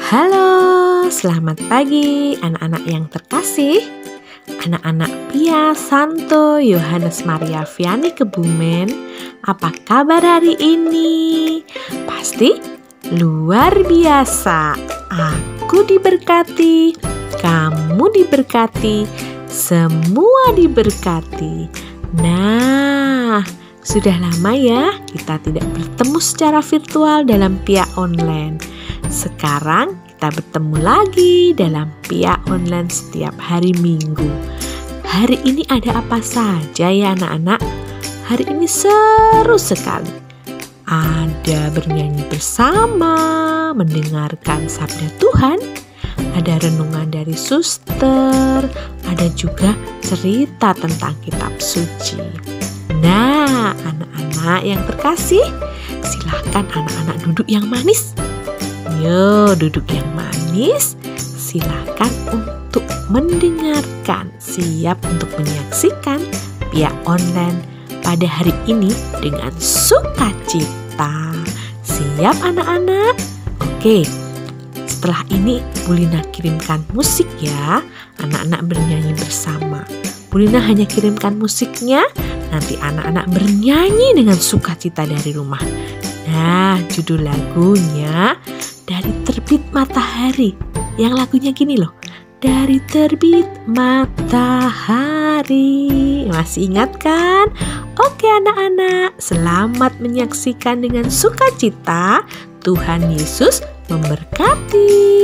Halo, selamat pagi anak-anak yang terkasih. Anak-anak Pia, Santo, Yohanes Maria Vianney Kebumen, apa kabar hari ini? Pasti luar biasa. Aku diberkati, kamu diberkati, semua diberkati. Nah, sudah lama ya kita tidak bertemu secara virtual dalam Pia Online. Sekarang kita bertemu lagi dalam Pia Online setiap hari Minggu. Hari ini ada apa saja ya anak-anak? Hari ini seru sekali. Ada bernyanyi bersama, mendengarkan sabda Tuhan, ada renungan dari suster, ada juga cerita tentang kitab suci. Nah, anak-anak yang terkasih, silakan anak-anak duduk yang manis. Yo, duduk yang manis. Silakan untuk mendengarkan, siap untuk menyaksikan Pia Online pada hari ini dengan sukacita. Siap anak-anak? Oke, setelah ini Bulina kirimkan musik ya. Anak-anak bernyanyi bersama. Bulina hanya kirimkan musiknya, nanti anak-anak bernyanyi dengan sukacita dari rumah. Nah, judul lagunya Dari Terbit Matahari. Yang lagunya gini loh. Dari terbit matahari. Masih ingat kan? Oke anak-anak, selamat menyaksikan dengan sukacita. Tuhan Yesus memberkati.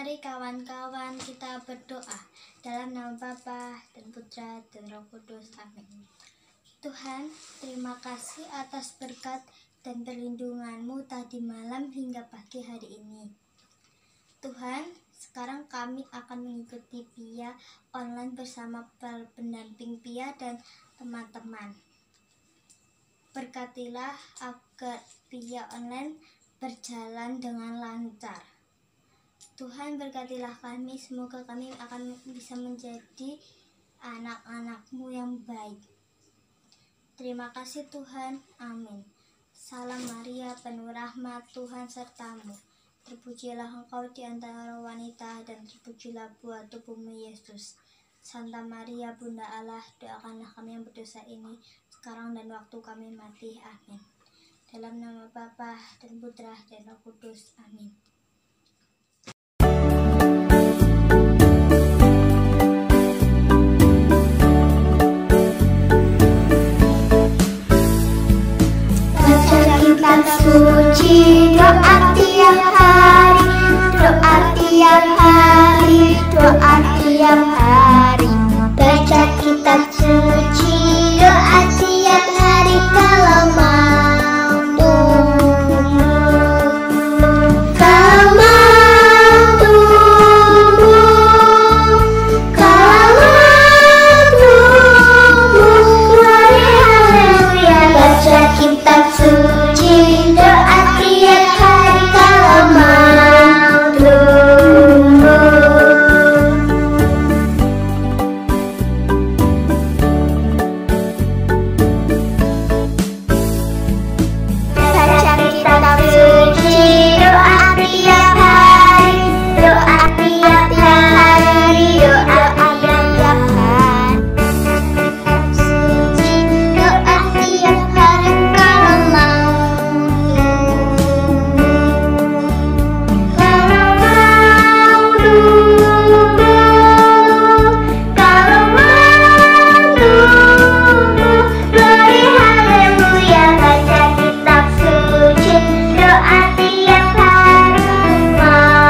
Mari kawan-kawan kita berdoa dalam nama Bapa dan Putra dan Roh Kudus. Amin. Tuhan, terima kasih atas berkat dan perlindungan-Mu tadi malam hingga pagi hari ini. Tuhan, sekarang kami akan mengikuti Pia Online bersama pendamping Pia dan teman-teman. Berkatilah agar Pia Online berjalan dengan lancar. Tuhan, berkatilah kami, semoga kami akan bisa menjadi anak-anak-Mu yang baik. Terima kasih Tuhan, amin. Salam Maria, penuh rahmat, Tuhan sertamu. Terpujilah engkau di antara wanita, dan terpujilah buah tubuhmu Yesus. Santa Maria, Bunda Allah, doakanlah kami yang berdosa ini, sekarang dan waktu kami mati. Amin. Dalam nama Bapa dan Putra dan Roh Kudus. Amin. Kitab suci, doa tiap hari, doa tiap hari, doa tiap hari. Baca kitab suci, doa tiap hari kalau mau tumbuh. Kalau mau tumbuh, kalau mau tumbuh, glory haleluya. Baca kitab suci, doa tiap hari kalau mau tumbuh. Baca kitab suci, doa tiap hari, doa tiap hari, doa tiap hari. Suci, doa tiap hari kalau mau tumbuh. Kalau mau tumbuh, kalau mau tumbuh, glory haleluya. Baca kitab suci, doa tiap hari mau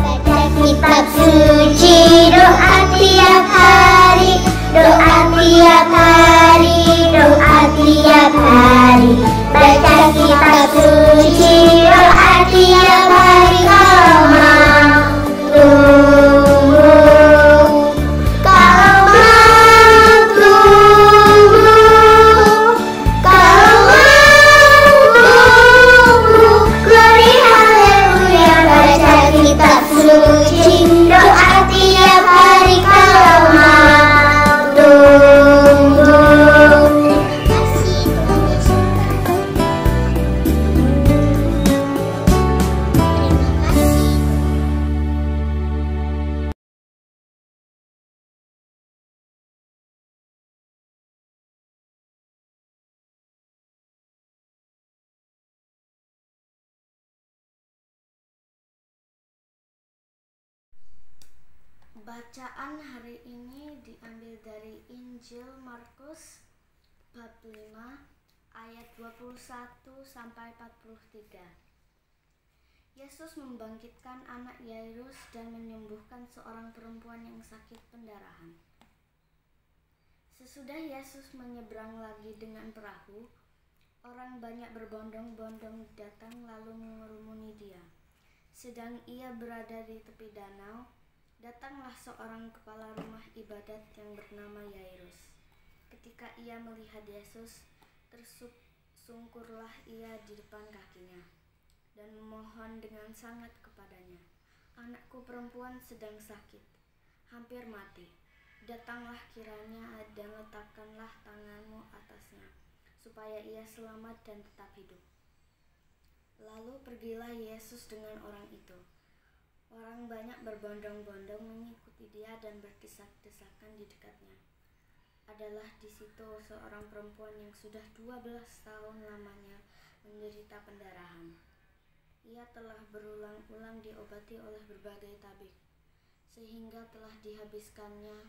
Baca kitab suci, doa tiap hari, doa tiap hari, doa tiap hari. Baca kitab suci, doa tiap hari kalau mau tumbuh. Kalau mau tumbuh, kalau mau tumbuh, glory haleluya. Baca kitab suci, doa tiap hari kalau mau tumbuh. Bacaan hari ini diambil dari Injil Markus bab 5 ayat 21 sampai 43. Yesus membangkitkan anak Yairus dan menyembuhkan seorang perempuan yang sakit pendarahan. Sesudah Yesus menyeberang lagi dengan perahu, orang banyak berbondong-bondong datang lalu mengerumuni dia. Sedang ia berada di tepi danau, datanglah seorang kepala rumah ibadat yang bernama Yairus. Ketika ia melihat Yesus, tersungkurlah ia di depan kakinya dan memohon dengan sangat kepadanya, "Anakku perempuan sedang sakit, hampir mati. Datanglah kiranya dan letakkanlah tanganmu atasnya, supaya ia selamat dan tetap hidup." Lalu pergilah Yesus dengan orang itu. Orang banyak berbondong-bondong mengikuti dia dan berdesak-desakan di dekatnya. Adalah di situ seorang perempuan yang sudah 12 tahun lamanya menderita pendarahan. Ia telah berulang-ulang diobati oleh berbagai tabib, sehingga telah dihabiskannya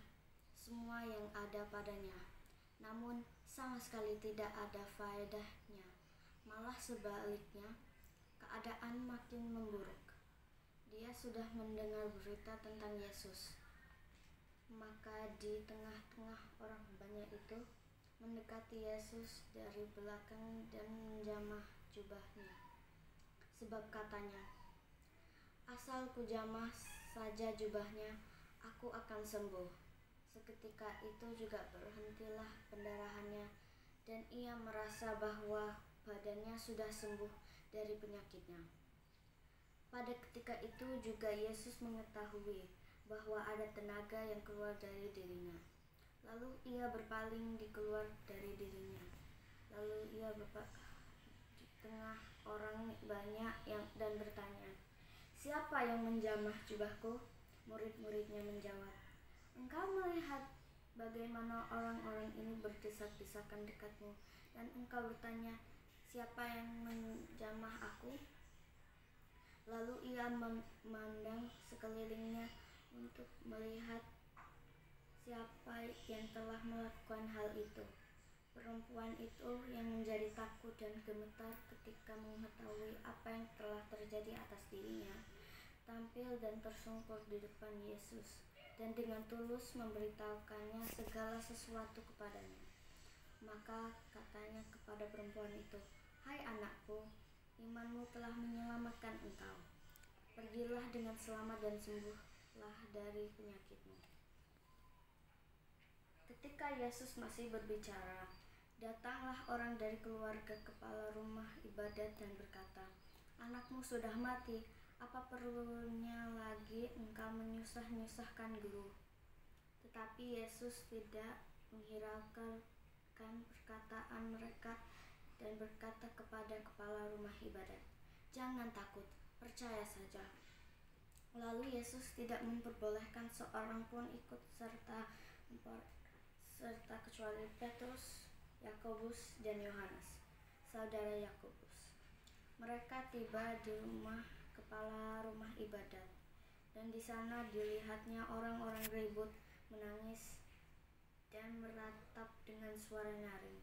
semua yang ada padanya. Namun sama sekali tidak ada faedahnya. Malah sebaliknya, keadaan makin memburuk. Dia sudah mendengar berita tentang Yesus. Maka di tengah-tengah orang banyak itu mendekati Yesus dari belakang dan menjamah jubahnya. Sebab katanya, "Asal kujamah saja jubahnya, aku akan sembuh." Seketika itu juga berhentilah pendarahannya, dan ia merasa bahwa badannya sudah sembuh dari penyakitnya. Pada ketika itu juga Yesus mengetahui bahwa ada tenaga yang keluar dari dirinya. Lalu ia berpaling keluar dari dirinya. Lalu ia di tengah orang banyak dan bertanya, "Siapa yang menjamah jubahku?" Murid-muridnya menjawab, "Engkau melihat bagaimana orang-orang ini berdesak-desakan dekatmu, dan engkau bertanya, siapa yang menjamah aku?" Lalu ia memandang sekelilingnya untuk melihat siapa yang telah melakukan hal itu. Perempuan itu yang menjadi takut dan gemetar ketika mengetahui apa yang telah terjadi atas dirinya, tampil dan tersungkur di depan Yesus dan dengan tulus memberitahukannya segala sesuatu kepadanya. Maka katanya kepada perempuan itu, "Hai anakku, imanmu telah menyelamatkan engkau. Pergilah dengan selamat dan sembuhlah dari penyakitmu." Ketika Yesus masih berbicara, datanglah orang dari keluarga kepala rumah ibadat dan berkata, "Anakmu sudah mati, apa perlunya lagi engkau menyusah-nyusahkan guru?" Tetapi Yesus tidak menghiraukan perkataan mereka dan berkata kepada kepala rumah ibadat, "Jangan takut, percaya saja." Lalu Yesus tidak memperbolehkan seorang pun ikut serta kecuali Petrus, Yakobus, dan Yohanes, saudara Yakobus. Mereka tiba di rumah kepala rumah ibadat, dan di sana dilihatnya orang-orang ribut, menangis, dan meratap dengan suara nyaring.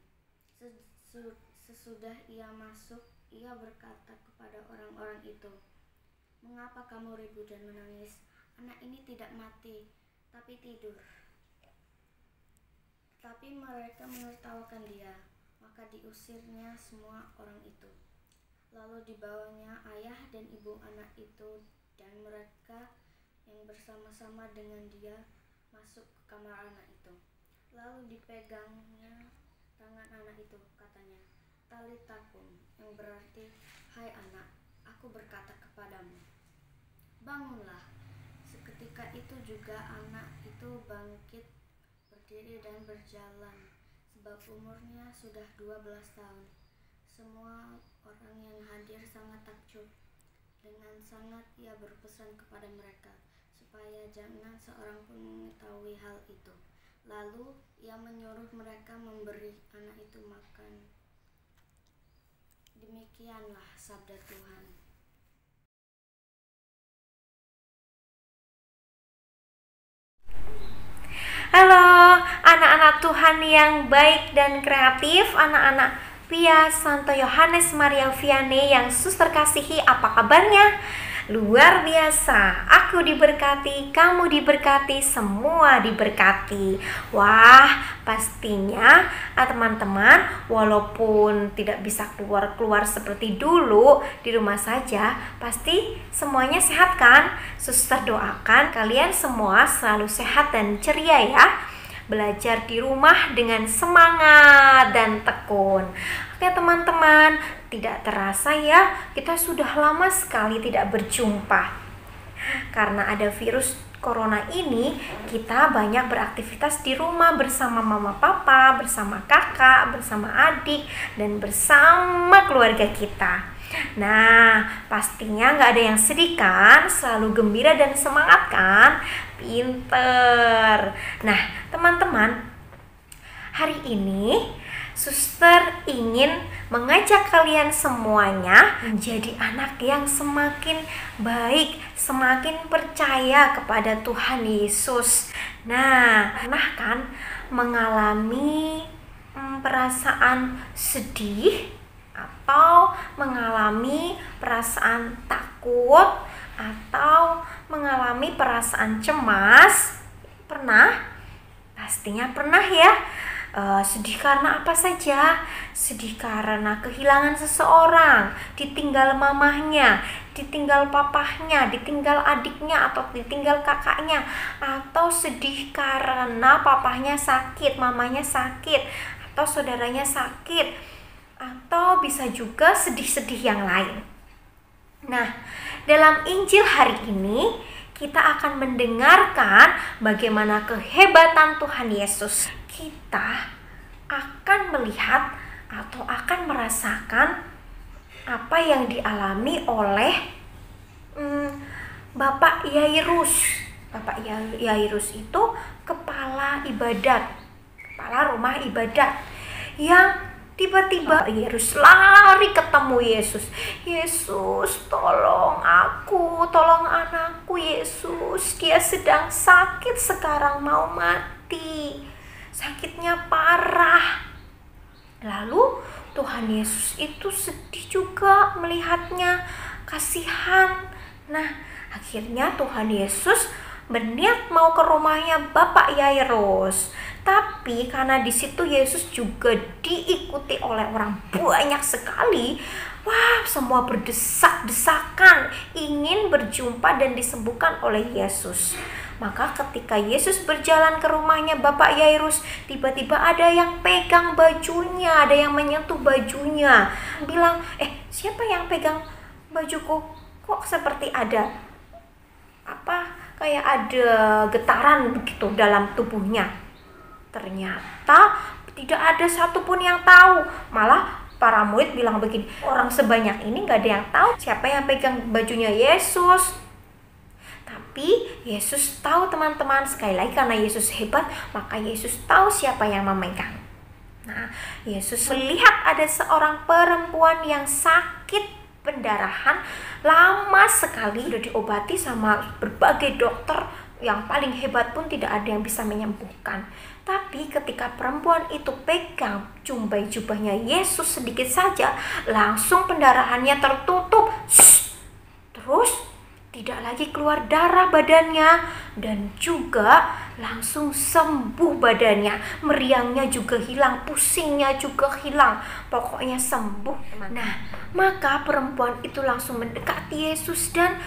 Sesudah ia masuk, ia berkata kepada orang-orang itu, "Mengapa kamu ribut dan menangis? Anak ini tidak mati, tapi tidur." Tapi mereka menertawakan dia, maka diusirnya semua orang itu. Lalu dibawanya ayah dan ibu anak itu dan mereka yang bersama-sama dengan dia masuk ke kamar anak itu. Lalu dipegangnya tangan anak itu, katanya, "Talita kum," yang berarti, "Hai anak, aku berkata kepadamu, bangunlah." Seketika itu juga anak itu bangkit, berdiri dan berjalan, sebab umurnya sudah 12 tahun. Semua orang yang hadir sangat takjub. Dengan sangat ia berpesan kepada mereka, supaya jangan seorang pun mengetahui hal itu. Lalu ia menyuruh mereka memberi anak itu makan. Demikianlah sabda Tuhan. Halo anak-anak Tuhan yang baik dan kreatif, anak-anak Pia Santo Yohanes Maria Vianney yang suster kasihi, apa kabarnya? Luar biasa, aku diberkati, kamu diberkati, semua diberkati. Wah, pastinya teman-teman, walaupun tidak bisa keluar-keluar seperti dulu, di rumah saja, pasti semuanya sehat kan? Suster doakan kalian semua selalu sehat dan ceria ya. Belajar di rumah dengan semangat dan tekun. Oke teman-teman, tidak terasa ya, kita sudah lama sekali tidak berjumpa. Karena ada virus corona ini, kita banyak beraktivitas di rumah bersama mama papa, bersama kakak, bersama adik, dan bersama keluarga kita. Nah, pastinya nggak ada yang sedih kan? Selalu gembira dan semangat kan? Pinter. Nah, teman-teman, hari ini suster ingin mengajak kalian semuanya menjadi anak yang semakin baik, semakin percaya kepada Tuhan Yesus. Nah, pernah kan mengalami perasaan sedih atau mengalami perasaan takut atau mengalami perasaan cemas? Pernah? Pastinya pernah ya. Sedih karena apa saja? Sedih karena kehilangan seseorang, ditinggal mamahnya, ditinggal papahnya, ditinggal adiknya atau ditinggal kakaknya, atau sedih karena papahnya sakit, mamanya sakit, atau saudaranya sakit, atau bisa juga sedih-sedih yang lain. Nah, dalam Injil hari ini kita akan mendengarkan bagaimana kehebatan Tuhan Yesus. Kita akan melihat atau akan merasakan apa yang dialami oleh Bapak Yairus. Bapak Yairus itu kepala ibadat, kepala rumah ibadat, yang tiba-tiba Yairus lari ketemu Yesus. Yesus, tolong aku, tolong anakku Yesus. Dia sedang sakit sekarang, mau mati. Sakitnya parah. Lalu Tuhan Yesus itu sedih juga melihatnya, kasihan. Nah, akhirnya Tuhan Yesus berniat mau ke rumahnya Bapak Yairus. Tapi karena di situ Yesus juga diikuti oleh orang banyak sekali. Wah, semua berdesak-desakan ingin berjumpa dan disembuhkan oleh Yesus. Maka ketika Yesus berjalan ke rumahnya Bapak Yairus, tiba-tiba ada yang pegang bajunya, ada yang menyentuh bajunya. Bilang, siapa yang pegang bajuku? Kok seperti ada kayak ada getaran begitu dalam tubuhnya. Ternyata tidak ada satupun yang tahu. Malah para murid bilang begini, orang sebanyak ini gak ada yang tahu siapa yang pegang bajunya Yesus. Tapi Yesus tahu, teman-teman. Sekali lagi, karena Yesus hebat, maka Yesus tahu siapa yang memegang. Nah, Yesus melihat ada seorang perempuan yang sakit pendarahan lama sekali, sudah diobati sama berbagai dokter yang paling hebat pun tidak ada yang bisa menyembuhkan. Tapi ketika perempuan itu pegang jubahnya Yesus sedikit saja, langsung pendarahannya tertutup. Terus tidak lagi keluar darah badannya, dan juga langsung sembuh badannya. Meriangnya juga hilang, pusingnya juga hilang, pokoknya sembuh. Nah, maka perempuan itu langsung mendekati Yesus, dan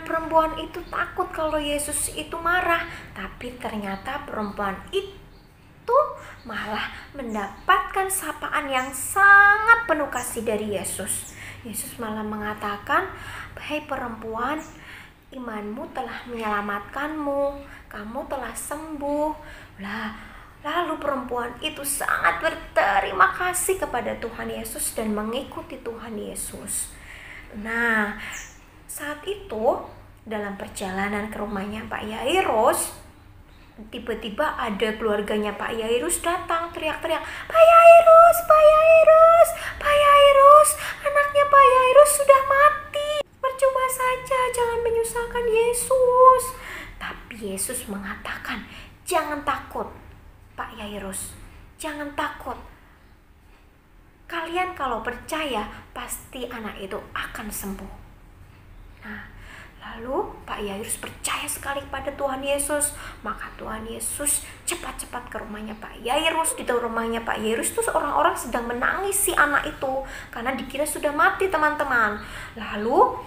perempuan itu takut kalau Yesus itu marah. Tapi ternyata perempuan itu malah mendapatkan sapaan yang sangat penuh kasih dari Yesus. Yesus malah mengatakan, "Hei perempuan, imanmu telah menyelamatkanmu, kamu telah sembuh." Lalu perempuan itu sangat berterima kasih kepada Tuhan Yesus dan mengikuti Tuhan Yesus. Nah, saat itu dalam perjalanan ke rumahnya Pak Yairus, tiba-tiba ada keluarganya Pak Yairus datang teriak-teriak, "Pak Yairus, Pak Yairus, Pak Yairus, anaknya Pak Yairus sudah mati. Percuma saja, jangan menyusahkan Yesus." Tapi Yesus mengatakan, "Jangan takut, Pak Yairus, jangan takut. Kalian kalau percaya, pasti anak itu akan sembuh." Nah, lalu Pak Yairus percaya sekali pada Tuhan Yesus. Maka Tuhan Yesus cepat-cepat ke rumahnya Pak Yairus. Di rumahnya Pak Yairus itu orang-orang sedang menangis si anak itu, karena dikira sudah mati, teman-teman. Lalu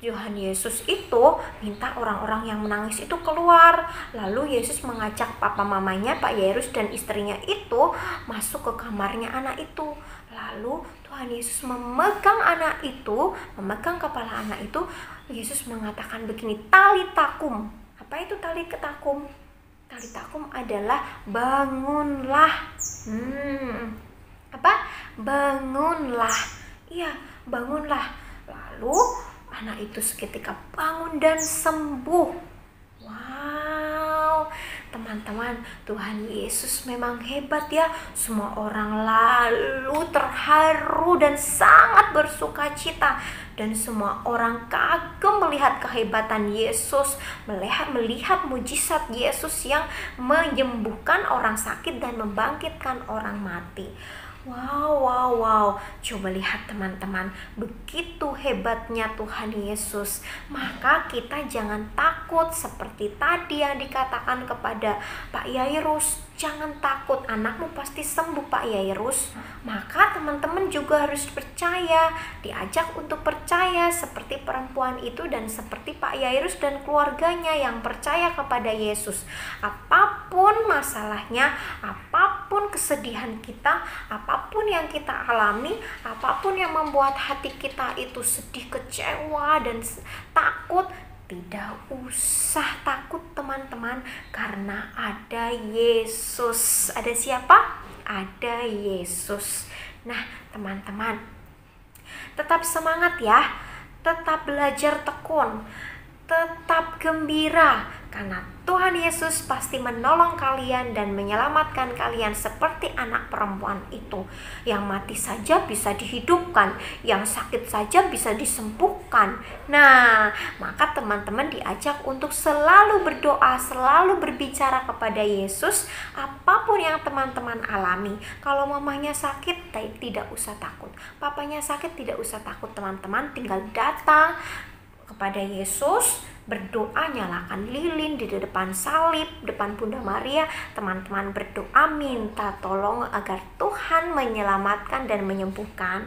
Tuhan Yesus itu minta orang-orang yang menangis itu keluar. Lalu Yesus mengajak papa mamanya Pak Yairus dan istrinya itu masuk ke kamarnya anak itu. Lalu Tuhan Yesus memegang anak itu, memegang kepala anak itu. Yesus mengatakan begini, "Talitakum." Apa itu talitakum? Talitakum adalah bangunlah. Bangunlah. Iya, bangunlah. Lalu anak itu seketika bangun dan sembuh. Wow, teman-teman, Tuhan Yesus memang hebat ya. Semua orang lalu terharu dan sangat bersuka cita. Dan semua orang kagum melihat kehebatan Yesus, melihat mujizat Yesus yang menyembuhkan orang sakit dan membangkitkan orang mati. Wow. Coba lihat teman-teman, begitu hebatnya Tuhan Yesus. Maka kita jangan takut seperti tadi yang dikatakan kepada Pak Yairus. Jangan takut, anakmu pasti sembuh Pak Yairus. Maka teman-teman juga harus percaya, diajak untuk percaya seperti perempuan itu dan seperti Pak Yairus dan keluarganya yang percaya kepada Yesus. Apapun masalahnya, apapun apapun kesedihan kita, apapun yang kita alami, apapun yang membuat hati kita itu sedih, kecewa, dan takut, tidak usah takut teman-teman, karena ada Yesus. Ada siapa? Ada Yesus. Nah teman-teman, tetap semangat ya, tetap belajar tekun, tetap gembira, karena Tuhan Yesus pasti menolong kalian dan menyelamatkan kalian seperti anak perempuan itu. Yang mati saja bisa dihidupkan, yang sakit saja bisa disembuhkan. Nah, maka teman-teman diajak untuk selalu berdoa, selalu berbicara kepada Yesus apapun yang teman-teman alami. Kalau mamanya sakit, tidak usah takut. Papanya sakit, tidak usah takut teman-teman. Tinggal datang kepada Yesus, berdoa, nyalakan lilin di depan salib, depan Bunda Maria. Teman-teman berdoa, minta tolong agar Tuhan menyelamatkan dan menyembuhkan,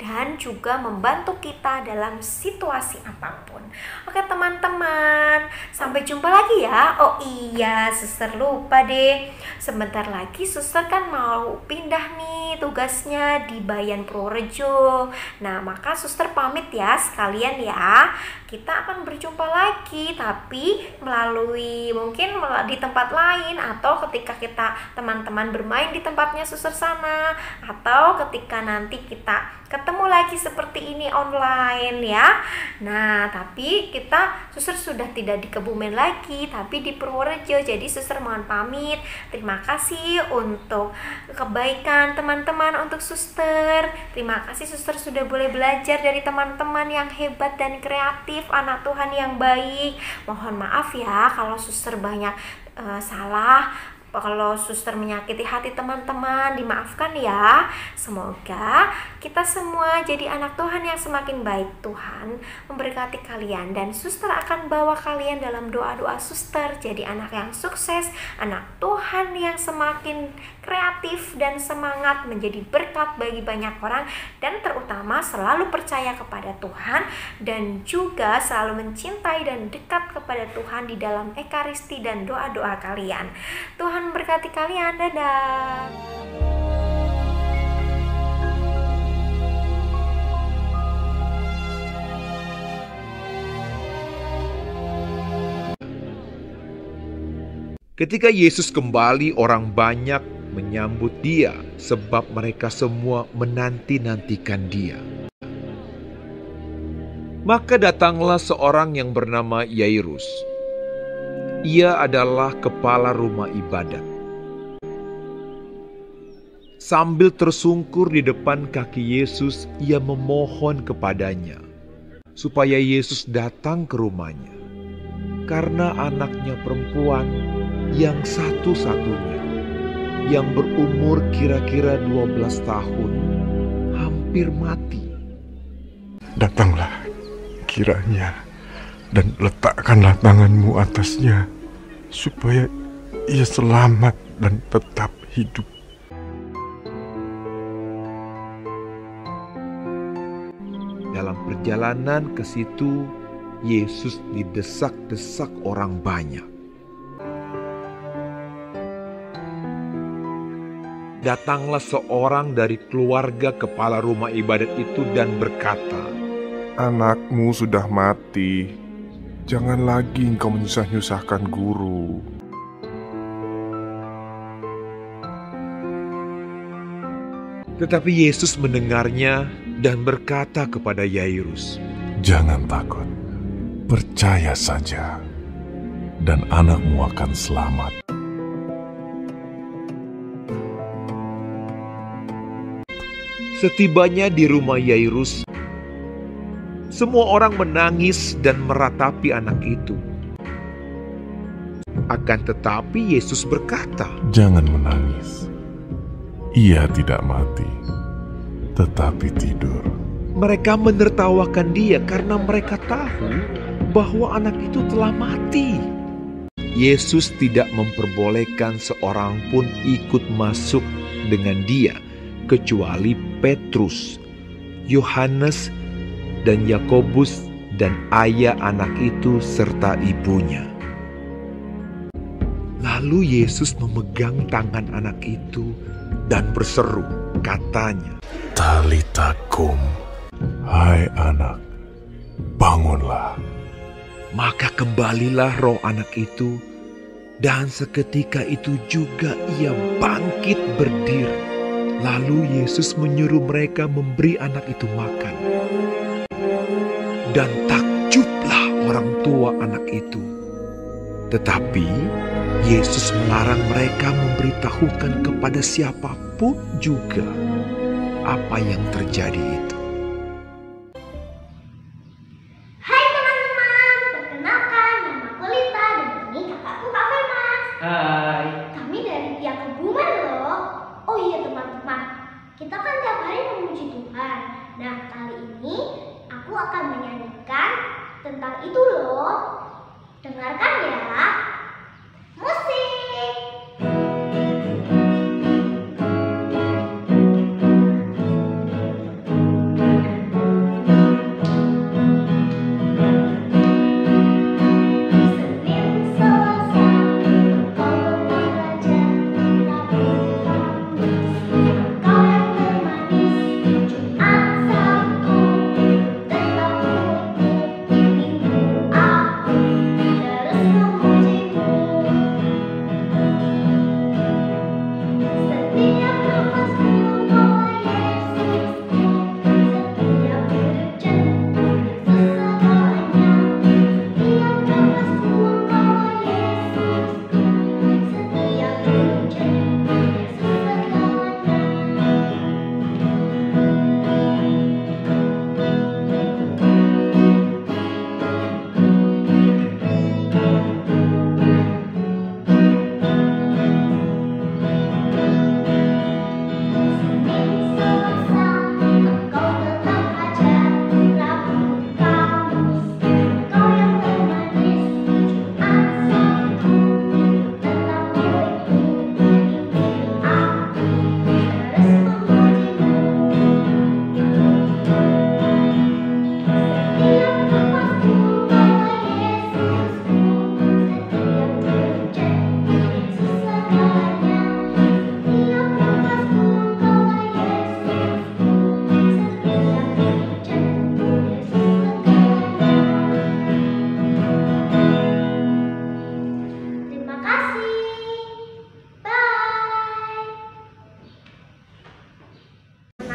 dan juga membantu kita dalam situasi apapun. Oke teman-teman, sampai jumpa lagi ya. Oh iya, suster lupa deh. Sebentar lagi suster kan mau pindah nih tugasnya di Bayan Purworejo. Nah, maka suster pamit ya sekalian ya. Kita akan berjumpa lagi, tapi melalui mungkin di tempat lain, atau ketika kita teman-teman bermain di tempatnya suster sana, atau ketika nanti kita ketemu lagi seperti ini online ya. Nah, tapi kita suster sudah tidak di Kebumen lagi, tapi di Purworejo. Jadi suster mohon pamit. Terima kasih untuk kebaikan teman-teman untuk suster. Terima kasih suster sudah boleh belajar dari teman-teman yang hebat dan kreatif, anak Tuhan yang baik. Mohon maaf ya kalau suster banyak salah. Kalau suster menyakiti hati teman-teman, dimaafkan ya. Semoga kita semua jadi anak Tuhan yang semakin baik. Tuhan memberkati kalian, dan suster akan bawa kalian dalam doa-doa suster jadi anak yang sukses, anak Tuhan yang semakin kreatif dan semangat, menjadi berkat bagi banyak orang, dan terutama selalu percaya kepada Tuhan, dan juga selalu mencintai dan dekat kepada Tuhan di dalam ekaristi dan doa-doa kalian. Tuhan memberkati kalian. Dadah. Ketika Yesus kembali, orang banyak menyambut dia sebab mereka semua menanti-nantikan dia. Maka datanglah seorang yang bernama Yairus. Ia adalah kepala rumah ibadat. Sambil tersungkur di depan kaki Yesus, ia memohon kepadanya supaya Yesus datang ke rumahnya, karena anaknya perempuan yang satu-satunya, yang berumur kira-kira 12 tahun, hampir mati. Datanglah kiranya, dan letakkanlah tanganmu atasnya, supaya ia selamat dan tetap hidup. Dalam perjalanan ke situ, Yesus didesak-desak orang banyak. Datanglah seorang dari keluarga kepala rumah ibadat itu dan berkata, "Anakmu sudah mati. Jangan lagi engkau menyusah-nyusahkan guru." Tetapi Yesus mendengarnya dan berkata kepada Yairus, "Jangan takut, percaya saja, dan anakmu akan selamat." Setibanya di rumah Yairus, semua orang menangis dan meratapi anak itu. Akan tetapi Yesus berkata, "Jangan menangis. Ia tidak mati, tetapi tidur." Mereka menertawakan dia karena mereka tahu bahwa anak itu telah mati. Yesus tidak memperbolehkan seorang pun ikut masuk dengan dia, kecuali Petrus, Yohanes, dan Yakobus, dan ayah anak itu serta ibunya. Lalu Yesus memegang tangan anak itu dan berseru, katanya, Talita kum, hai anak, bangunlah. Maka kembalilah roh anak itu, dan seketika itu juga ia bangkit berdiri. Lalu Yesus menyuruh mereka memberi anak itu makan. Dan takjublah orang tua anak itu. Tetapi Yesus melarang mereka memberitahukan kepada siapapun juga apa yang terjadi itu. Hai teman-teman, perkenalkan namaku Lita dan ini kakakku Kak Firman. Hai. Kami dari pihak Kebumen loh. Oh iya teman-teman, kita kan tiap hari memuji Tuhan. Nah kali ini aku akan menyanyikan tentang itu loh. Dengarkan ya. Musik.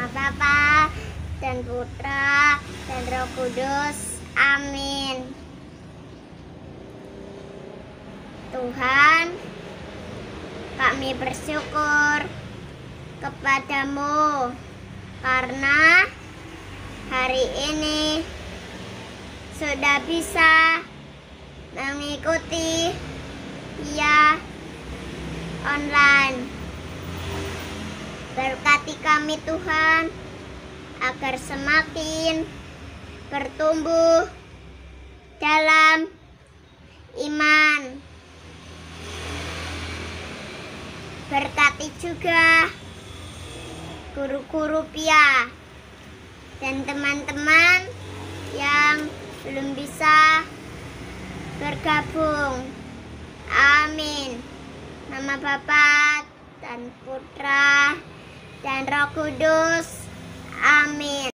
Bapa dan Putra dan Roh Kudus. Amin. Tuhan, kami bersyukur kepadamu karena hari ini sudah bisa mengikuti online. Berkati kami Tuhan, agar semakin bertumbuh dalam iman. Berkati juga guru-guru PIA dan teman-teman yang belum bisa bergabung. Amin. Nama Bapa dan Putra dan Roh Kudus. Amin.